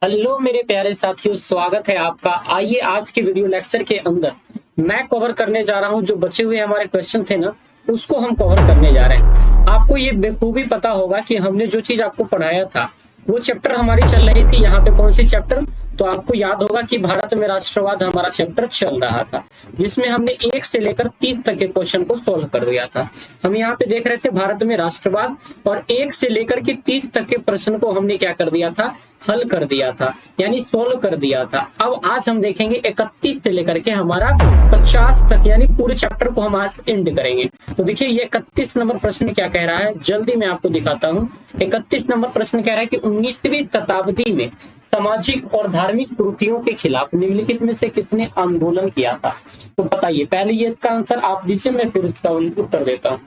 Hello मेरे प्यारे साथियों, स्वागत है आपका। आइए आज के वीडियो लेक्चर के अंदर मैं कवर करने जा रहा हूं जो बचे हुए हमारे क्वेश्चन थे ना, उसको हम कवर करने जा रहे हैं। आपको ये बेखूबी पता होगा कि हमने जो चीज आपको पढ़ाया था वो चैप्टर हमारी चल रही थी यहाँ पे। कौन सी चैप्टर? तो आपको याद होगा कि भारत में राष्ट्रवाद हमारा चैप्टर चल रहा था, जिसमें हमने 1 से लेकर 30 तक के क्वेश्चन को सोल्व कर दिया था। हम यहाँ पे देख रहे थे भारत में राष्ट्रवाद, और 1 से लेकर के 30 तक के प्रश्न को हमने क्या कर दिया था, हल कर दिया था, यानी सोल्व कर दिया था। अब आज हम देखेंगे 31 से लेकर के हमारा 50 तक, यानी पूरे चैप्टर को हम आज एंड करेंगे। तो देखिए ये 31 नंबर प्रश्न क्या कह रहा है, जल्दी मैं आपको दिखाता हूँ। 31 नंबर प्रश्न कह रहा है कि 19वीं शताब्दी में सामाजिक और धार्मिक कुरीतियों के खिलाफ निम्नलिखित में से किसने आंदोलन किया था। तो बताइए, पहले ये इसका आंसर आप दीजिए, मैं फिर इसका उत्तर देता हूँ।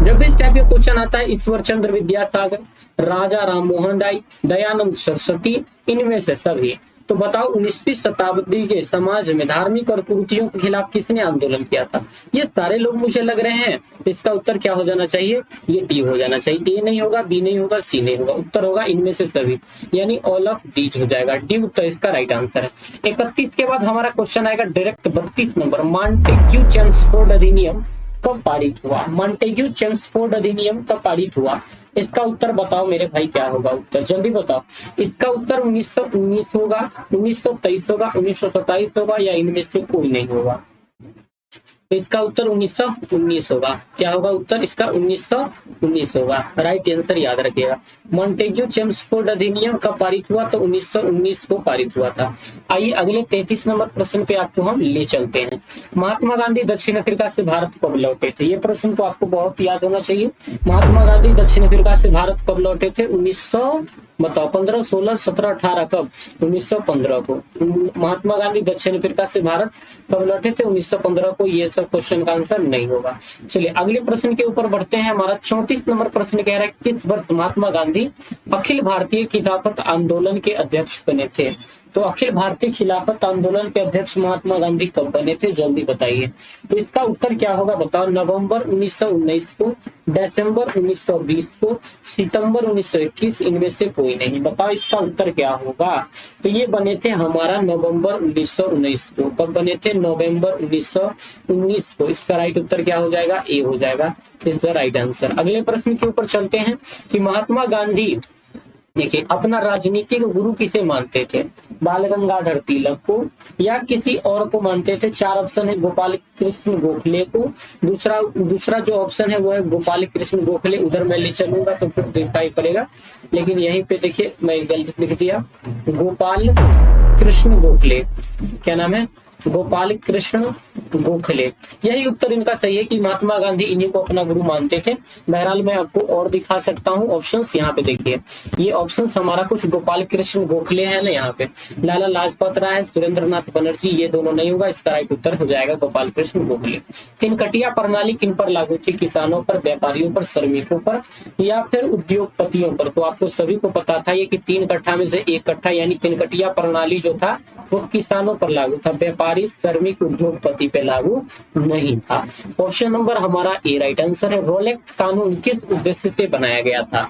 जब भी इस टाइप का क्वेश्चन आता है, ईश्वर चंद्र विद्यासागर, राजा राम मोहन राय, दयानंद सरस्वती, इनमें से सभी। तो बताओ 19वीं शताब्दी के समाज में धार्मिक और कुरीतियों के खिलाफ किसने आंदोलन किया था? ये सारे लोग मुझे लग रहे हैं। इसका उत्तर क्या हो जाना चाहिए? ये डी हो जाना चाहिए। ए नहीं होगा, बी नहीं होगा, सी नहीं होगा, उत्तर होगा इनमें से सभी, यानी ऑल ऑफ दीज हो जाएगा। डी उत्तर इसका राइट आंसर है। 31 के बाद हमारा क्वेश्चन आएगा डायरेक्ट 32 नंबर। मॉन्टेग्यू चेम्सफोर्ड अधिनियम कब पारित हुआ? मॉन्टेग्यू चेम्सफोर्ड अधिनियम कब पारित हुआ? इसका उत्तर बताओ मेरे भाई, क्या होगा उत्तर? जल्दी बताओ। इसका उत्तर 1919 होगा, 1923 होगा, 1927 होगा, या इनमें से कोई नहीं होगा। इसका उत्तर 1919 होगा। क्या होगा उत्तर इसका? 1919 होगा। राइट आंसर याद रखिएगा। मॉन्टेग्यू चेम्सफोर्ड अधिनियम कब पारित हुआ? तो 1919 को पारित हुआ था। आइए अगले 33 नंबर प्रश्न पे आपको हम ले चलते हैं। महात्मा गांधी दक्षिण अफ्रीका से भारत कब लौटे थे? ये प्रश्न तो आपको बहुत याद होना चाहिए। महात्मा गांधी दक्षिण अफ्रीका से भारत कब लौटे थे? 1900 बताओ, 15, 16, 17, 18 कब? 1915 को। महात्मा गांधी दक्षिण अफ्रीका से भारत कब लौटे थे? 1915 को। ये सब क्वेश्चन का आंसर नहीं होगा। चलिए अगले प्रश्न के ऊपर बढ़ते हैं। हमारा 34 नंबर प्रश्न कह रहा है किस वर्ष महात्मा गांधी अखिल भारतीय खिलाफत आंदोलन के अध्यक्ष बने थे? तो अखिल भारतीय खिलाफत आंदोलन के अध्यक्ष महात्मा गांधी कब बने थे? जल्दी बताइए। तो इसका उत्तर क्या होगा बताओ। नवंबर 1919 को, दिसंबर 1920 को, सितंबर 1921, इनमें से कोई नहीं। बताओ इसका उत्तर क्या होगा। तो ये बने थे हमारा नवंबर 1919 को। कब बने थे? नवंबर 1919 को। इसका राइट उत्तर क्या हो जाएगा? ए हो जाएगा। Is the right answer. अगले प्रश्न के ऊपर चलते हैं कि महात्मा गांधी देखिए अपना राजनीतिक गुरु किसे मानते थे? बाल गंगाधर तिलक को या किसी और को मानते थे? 4 ऑप्शन है। गोपाल कृष्ण गोखले को, दूसरा जो ऑप्शन है वो है गोपाल कृष्ण गोखले। उधर मैं ले चलूंगा तो फिर देखना ही पड़ेगा, लेकिन यहीं पे देखिए मैं गलत लिख दिया। गोपाल कृष्ण गोखले, क्या नाम है? गोपाल कृष्ण गोखले। यही उत्तर इनका सही है कि महात्मा गांधी इन्हीं को अपना गुरु मानते थे। बहरहाल मैं आपको और दिखा सकता हूँ ऑप्शंस। यहाँ पे देखिए, ये ऑप्शंस हमारा कुछ गोपाल कृष्ण गोखले है ना, यहाँ पे लाला लाजपत राय, सुरेंद्र नाथ बनर्जी, ये दोनों नहीं होगा। इसका राइट उत्तर हो जाएगा गोपाल कृष्ण गोखले। तिनकटिया प्रणाली किन पर लागू थी? किसानों पर, व्यापारियों पर, श्रमिकों पर, या फिर उद्योगपतियों पर? तो आपको सभी को पता था ये कि 3 कट्ठा में से 1 कट्ठा, यानी तिनकटिया प्रणाली जो था वो किसानों पर लागू था, व्यापारी, श्रमिक, उद्योगपति पे लागू नहीं था। ऑप्शन नंबर हमारा ए राइट आंसर है। रोलेक्ट कानून किस उद्देश्य से बनाया गया था?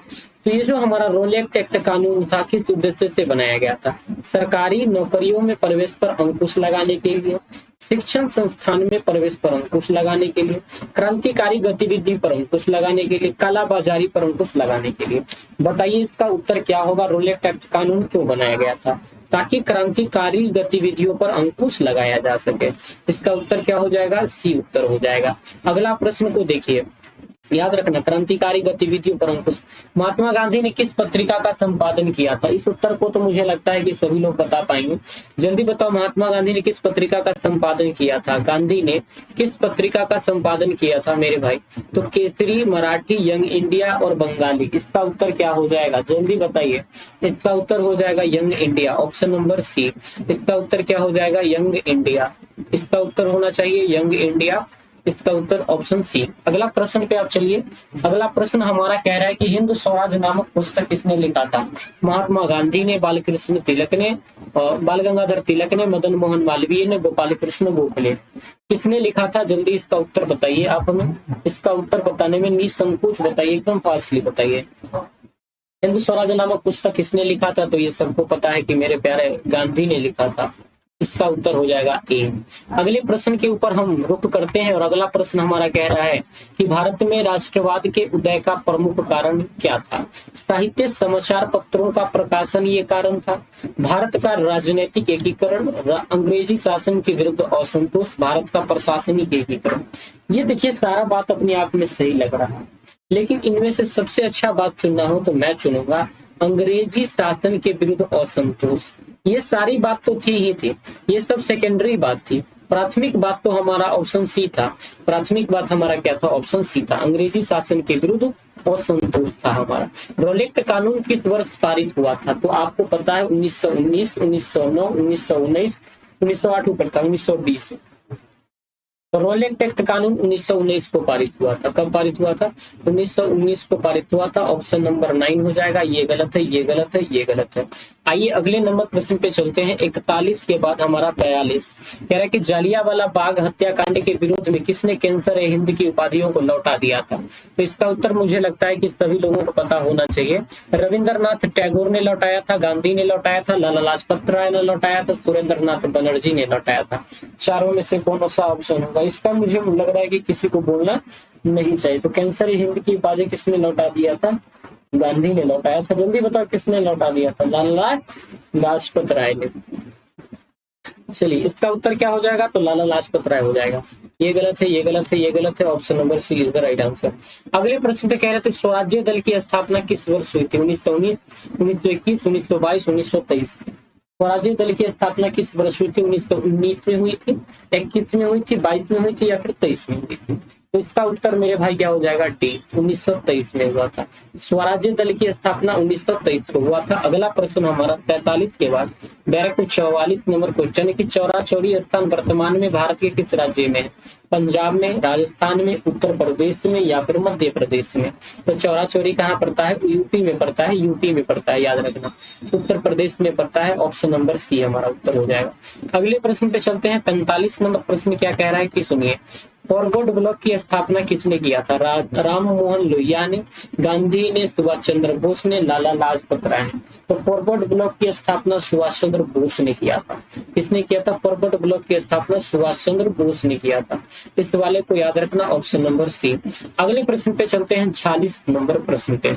तो ये जो हमारा रोलेक्ट एक्ट कानून था किस उद्देश्य से बनाया गया था? सरकारी नौकरियों में प्रवेश पर अंकुश लगाने के लिए, शिक्षण संस्थान में प्रवेश पर अंकुश लगाने के लिए, क्रांतिकारी गतिविधि पर अंकुश लगाने के लिए, कालाबाजारी पर अंकुश लगाने के लिए। बताइए इसका उत्तर क्या होगा। रोलेक्ट एक्ट कानून क्यों बनाया गया था? ताकि क्रांतिकारी गतिविधियों पर अंकुश लगाया जा सके। इसका उत्तर क्या हो जाएगा? सी उत्तर हो जाएगा। अगला प्रश्न को देखिए, याद रखना, क्रांतिकारी गतिविधियों पर अंकुश। महात्मा गांधी ने किस पत्रिका का संपादन किया था? इस उत्तर को तो मुझे लगता है कि सभी लोग बता पाएंगे। जल्दी बताओ, महात्मा गांधी ने किस पत्रिका का संपादन किया था? गांधी ने किस पत्रिका का संपादन किया था मेरे भाई? तो केसरी, मराठी, यंग इंडिया और बंगाली। इसका उत्तर क्या हो जाएगा? जल्दी बताइए। इसका उत्तर हो जाएगा Young India, option number C. इसका उत्तर क्या हो जाएगा? Young India. इसका उत्तर होना चाहिए यंग इंडिया। इसका उत्तर ऑप्शन सी। अगला प्रश्न पे आप चलिए। अगला प्रश्न हमारा कह रहा है कि हिंद स्वराज नामक पुस्तक किसने लिखा था? महात्मा गांधी ने, बाल कृष्ण तिलक ने, बाल गंगाधर तिलक ने, मदन मोहन मालवीय ने, गोपाल कृष्ण गोखले। किसने लिखा था? जल्दी इसका उत्तर बताइए आप हमें। इसका उत्तर बताने में निसंकोच बताइए, एकदम फास्टली बताइए। हिंद स्वराज नामक पुस्तक किसने लिखा था? तो ये सबको पता है कि मेरे प्यारे गांधी ने लिखा था। इसका उत्तर हो जाएगा ए। अगले प्रश्न के ऊपर हम रुक करते हैं और अगला प्रश्न हमारा कह रहा है कि भारत में राष्ट्रवाद के उदय का प्रमुख कारण क्या था? साहित्य, समाचार पत्रों का प्रकाशन ये कारण था, भारत का राजनीतिक एकीकरण, अंग्रेजी शासन के विरुद्ध असंतोष, भारत का प्रशासनिक एकीकरण। ये देखिए सारा बात अपने आप में सही लग रहा है, लेकिन इनमें से सबसे अच्छा बात चुनना हो तो मैं चुनूंगा अंग्रेजी शासन के विरुद्ध असंतोष। ये सारी बात तो थी ही थी, ये सब सेकेंडरी बात थी। प्राथमिक बात तो हमारा ऑप्शन सी था। प्राथमिक बात हमारा क्या था? ऑप्शन सी था, अंग्रेजी शासन के विरुद्ध असंतोष था हमारा। रॉलेट कानून किस वर्ष पारित हुआ था? तो आपको पता है 1919, 1909, 1919, 1908 ऊपर था, 1920। रॉलेट एक्ट कानून 1919 को पारित हुआ था। कब पारित हुआ था? 1919 को पारित हुआ था। ऑप्शन नंबर 9 हो जाएगा। ये गलत है, ये गलत है, ये गलत है। आइए अगले नंबर प्रश्न पे चलते हैं। 41 के बाद हमारा 43 कह रहा है कि जालियांवाला बाग हत्याकांड के विरोध में किसने कैंसर ए हिंद की उपाधियों को लौटा दिया था? तो इसका उत्तर मुझे लगता है कि सभी लोगों को पता होना चाहिए। रविंद्रनाथ टैगोर ने लौटाया था, गांधी ने लौटाया था, लाला लाजपत राय ने लौटाया था, सुरेंद्रनाथ बनर्जी ने लौटाया था। चारों में से कौन सा ऑप्शन होगा? इसका मुझे लग रहा है कि किसी को बोलना नहीं चाहिए। तो कैंसर ए हिंद की उपाधि किसने लौटा दिया था? गांधी ने लौटाया था। जल्दी बताओ किसने लौटा दिया था? लाला लाजपत राय ने। चलिए इसका उत्तर क्या हो जाएगा? तो लाला लाजपत राय हो जाएगा। ये गलत है, ये गलत है, ये गलत है। Option number C is the right answer. अगले प्रश्न पे कह रहे थे स्वराज्य दल की स्थापना किस वर्ष हुई थी? 1919, 1921, 1922, 1923। स्वराज्य दल की स्थापना किस वर्ष हुई थी? 1919 में हुई थी, 21 में हुई थी, 22 में हुई थी या फिर 23 में हुई थी? तो इसका उत्तर मेरे भाई क्या हो जाएगा? डी, 1923 में हुआ था। स्वराज्य दल की स्थापना 1923 को हुआ था। अगला प्रश्न हमारा 43 के बाद डायरेक्ट 44 नंबर क्वेश्चन है कि चौरा चौरी स्थान वर्तमान में भारत के किस राज्य में है? पंजाब में, राजस्थान में, उत्तर प्रदेश में या फिर मध्य प्रदेश में? तो चौरा चौरी कहाँ पड़ता है? यूपी में पड़ता है, यूपी में पड़ता है, याद रखना। उत्तर प्रदेश में पड़ता है। ऑप्शन नंबर सी हमारा उत्तर हो जाएगा। अगले प्रश्न पे चलते हैं। 45 नंबर प्रश्न क्या कह रहा है कि सुनिए, फॉरवर्ड ब्लॉक की स्थापना किसने किया था? राम मोहन लोहिया ने, गांधी ने, सुभाष चंद्र बोस ने, लाला लाजपत राय ने। तो फॉरवर्ड ब्लॉक की स्थापना सुभाष चंद्र बोस ने किया था। किसने किया था? फॉरवर्ड ब्लॉक की स्थापना सुभाष चंद्र बोस ने किया था। इस वाले को याद रखना, ऑप्शन नंबर सी। अगले प्रश्न पे चलते हैं। 46 नंबर प्रश्न पे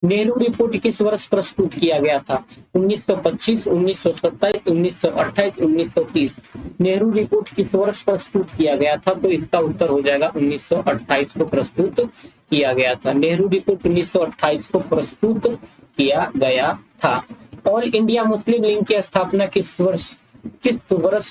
नेहरू रिपोर्ट किस वर्ष प्रस्तुत किया गया था? 1925, 1927, 1928, 1930। नेहरू रिपोर्ट किस वर्ष प्रस्तुत किया गया था? तो इसका उत्तर हो जाएगा 1928 को प्रस्तुत किया गया था। नेहरू रिपोर्ट 1928 को प्रस्तुत किया गया था। ऑल इंडिया मुस्लिम लीग की स्थापना किस वर्ष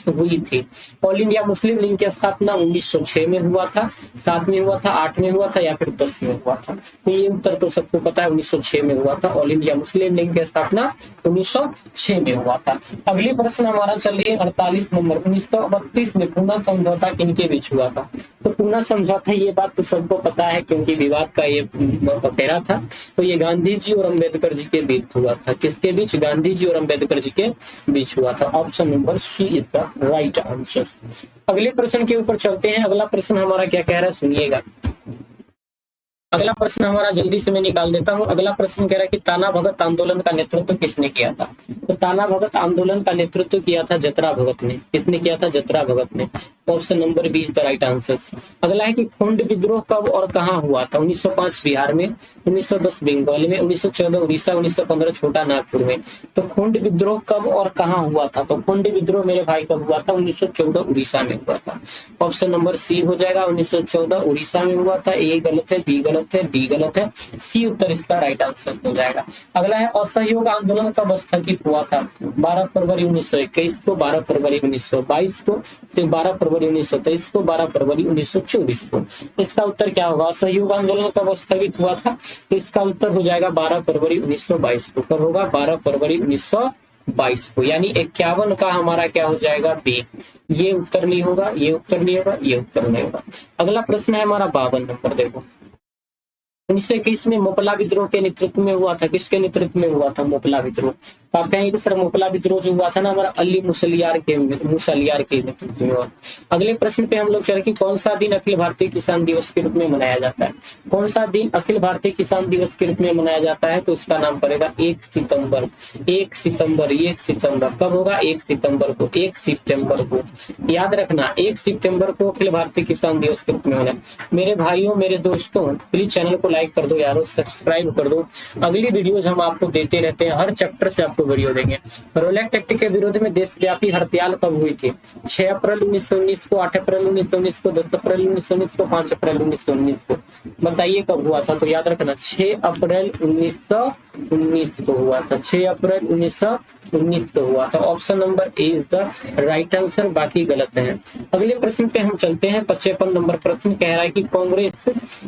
हुई थी? ऑल इंडिया मुस्लिम लीग की स्थापना 1906 में हुआ था, 7 में हुआ था, 8 में हुआ था या फिर 10 में हुआ था? तो ये उत्तर तो सबको पता है, 1906 में हुआ था। ऑल इंडिया मुस्लिम लीग की स्थापना 1906 में हुआ था। अगले प्रश्न हमारा चलिए 48 नंबर। 1932 में पूना समझौता किनके बीच हुआ था? तो पूना समझौता, ये बात तो सबको पता है क्योंकि विवाद का ये बखेरा था। तो ये गांधी जी और अम्बेडकर जी के बीच हुआ था। किसके बीच? गांधी जी और अम्बेडकर जी के बीच हुआ था। Option number C is the right answer. अगले प्रश्न के ऊपर चलते हैं। अगला प्रश्न हमारा क्या कह रहा है सुनिएगा। अगला प्रश्न हमारा जल्दी से मैं निकाल देता हूं। अगला प्रश्न कह रहा है कि ताना भगत आंदोलन का नेतृत्व किसने किया था? तो ताना भगत आंदोलन का नेतृत्व किया था जतरा भगत ने। किसने किया था? जतरा भगत ने। Option number B is the right answer. अगला है कि खोंड विद्रोह कब और कहां हुआ था? 1905 बिहार में, 1910 बंगाल में, 1914 उड़ीसा, 1915 छोटा नागपुर में। तो खोंड विद्रोह कब और कहां हुआ था? तो खोंड विद्रोह मेरे भाई कब हुआ था? 1914 उड़ीसा में हुआ था। ऑप्शन नंबर सी हो जाएगा, 1914 उड़ीसा में हुआ था। ए गलत है, बी गलत है, डी गलत है, सी उत्तर इसका राइट आंसर हो जाएगा। अगला है असहयोग आंदोलन कब स्थगित हुआ था? 12 फरवरी 1921 को, 12 फरवरी 1922 को, फिर 12 फरवरी 1923 को, 12 फरवरी 1924 को। इसका उत्तर क्या होगा? असहयोग आंदोलन कब स्थगित हुआ था? इसका उत्तर हो जाएगा 12 फरवरी 1922 को। कब होगा? 12 फरवरी 1922 को। यानी 51 का हमारा क्या हो जाएगा? बी। ये उत्तर नहीं होगा, ये उत्तर नहीं होगा, ये उत्तर नहीं होगा। अगला प्रश्न है हमारा 52 नंबर। देखो 1921 में मोपला विद्रोह के नेतृत्व में हुआ था। किसके नेतृत्व में हुआ था? मोपला विद्रोह। तो आप कहेंगे कि सर मोपला विद्रोह जो हुआ था ना हमारा अली मुसलियार के नेतृत्व में हुआ। अगले प्रश्न पे हम लोग चले कि कौन सा दिन अखिल भारतीय किसान दिवस के रूप में मनाया जाता है? कौन सा दिन अखिल भारतीय किसान दिवस के रूप में मनाया जाता है? तो इसका नाम पड़ेगा 1 सितंबर। 1 सितंबर, 1 सितंबर कब होगा? 1 सितंबर को। 1 सितंबर को याद रखना, 1 सितंबर को अखिल भारतीय किसान दिवस के रूप में होना। मेरे भाइयों, मेरे दोस्तों, प्लीज चैनल को लाइक कर दो यारो, सब्सक्राइब कर दो। अगली वीडियोज हम आपको देते रहते हैं, हर चैप्टर से आपको वीडियो देंगे। रोलैक टैक्टिक के विरोध में देशव्यापी हड़ताल कब हुई थी? 6 अप्रैल 1919 को, 8 अप्रैल 1919 को, 10 अप्रैल 1919 को, 5 अप्रैल 1919 को। बताइए कब हुआ था? तो याद रखना 6 अप्रैल 1919 को हुआ था। 6 अप्रैल 1919 को हुआ था। Option number A is the right answer, बाकी गलत है। अगले प्रश्न पे हम चलते हैं। 55 नंबर प्रश्न कह रहा है कि कांग्रेस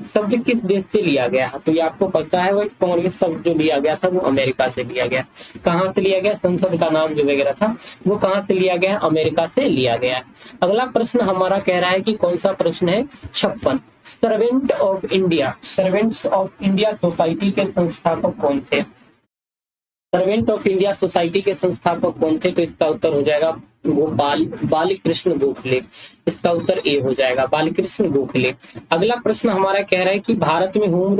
शब्द किस देश से लिया गया है? तो ये आपको पता है, वो कांग्रेस शब्द जो लिया गया था वो अमेरिका से लिया गया। कहाँ से लिया गया? संसद का नाम जो वगैरह था वो कहाँ से लिया गया? अमेरिका से लिया गया। अगला प्रश्न हमारा कह रहा है कि कौन सा प्रश्न है? 56। Servant of India, servants of India society के संस्थापक कौन थे? सर्वेंट ऑफ इंडिया सोसाइटी के संस्थापक कौन थे? तो इसका उत्तर हो जाएगा वो बालकृष्ण गोखले। इसका उत्तर ए हो जाएगा, बालकृष्ण गोखले। अगला प्रश्न हमारा कह रहा है कि भारत में होम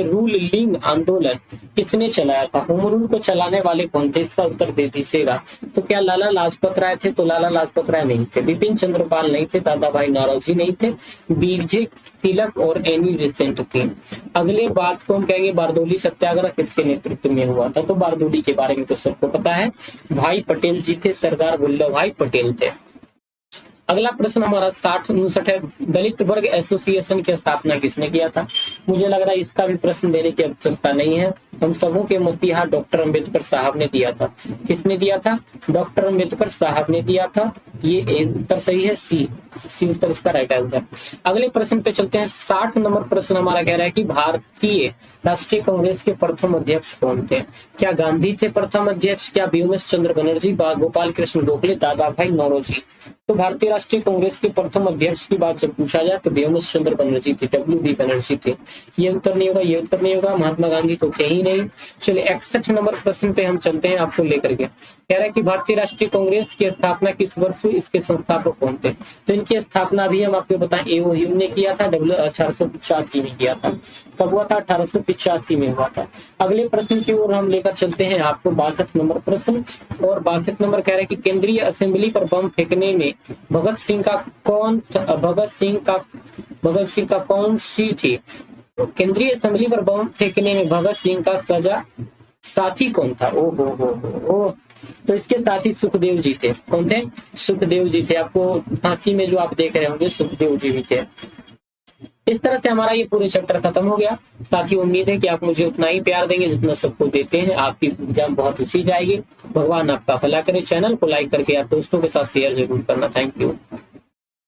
रूलिंग आंदोलन किसने चलाया था? होम रूल को चलाने वाले कौन थे? इसका उत्तर दे दीजिएगा। तो क्या लाला लाजपत राय थे? तो लाला लाजपत राय नहीं थे। बिपिन चंद्रपाल नहीं थे। दादा भाई नौरोजी नहीं थे। बीजे तिलक और एनी बेसेंट थे। अगले बात को हम कहेंगे बारदोली सत्याग्रह किसके नेतृत्व में हुआ था? तो बारदोली के बारे में तो सबको पता है, भाई पटेल जी थे, सरदार वल्लभ भाई पटेल थे। अगला प्रश्न हमारा 60-59 है। दलित वर्ग एसोसिएशन की स्थापना किसने किया था? मुझे लग रहा है इसका भी प्रश्न देने की आवश्यकता नहीं है। हम सबों के मसीहा डॉक्टर अंबेडकर साहब ने दिया था। किसने दिया था? डॉक्टर अंबेडकर साहब ने दिया था। ये उत्तर सही है, सी उत्तर इसका राइट आंसर। अगले प्रश्न पे चलते हैं। 60 नंबर प्रश्न हमारा कह रहा है कि भारतीय राष्ट्रीय कांग्रेस के प्रथम अध्यक्ष कौन थे? क्या गांधी थे प्रथम अध्यक्ष? क्या व्योमेश चंद्र बनर्जी, गोपाल कृष्ण गोखले, दादा भाई नौरोजी? तो भारतीय राष्ट्रीय कांग्रेस के प्रथम अध्यक्ष की बात जब पूछा जाए तो व्योमेश चंद्र बनर्जी थे, WB बनर्जी थे। ये उत्तर नहीं होगा, ये उत्तर नहीं होगा। महात्मा गांधी तो थे ही नहीं। चलिए 61 नंबर प्रश्न पे हम चलते हैं आपको लेकर के। कह रहा है कि भारतीय राष्ट्रीय कांग्रेस की स्थापना किस वर्ष हुई? इसके संस्थापक कौन थे? तो इनकी स्थापना भी हम आपको बताएं A.O. ह्यूम ने किया था, 1885 में किया था। कब हुआ था? 1885 में हुआ था। अगले प्रश्न की ओर हम लेकर चलते हैं आपको 62 नंबर प्रश्न। और 62 नंबर कह रहे हैं कि केंद्रीय असेंबली पर बम फेंकने में भगत सिंह का कौन सी थी? केंद्रीय असेंबली पर बम फेंकने में भगत सिंह का सजा साथी कौन था? ओ तो इसके साथी सुखदेव जी थे। कौन थे? सुखदेव जी थे। आपको फांसी में जो आप देख रहे होंगे सुखदेव जी भी थे। इस तरह से हमारा ये पूरे चैप्टर खत्म हो गया। साथियों उम्मीद है कि आप मुझे उतना ही प्यार देंगे जितना सबको देते हैं। आपकी एग्जाम बहुत अच्छी जाएगी। भगवान आपका भला करे। चैनल को लाइक करके आप दोस्तों के साथ शेयर जरूर करना। Thank you.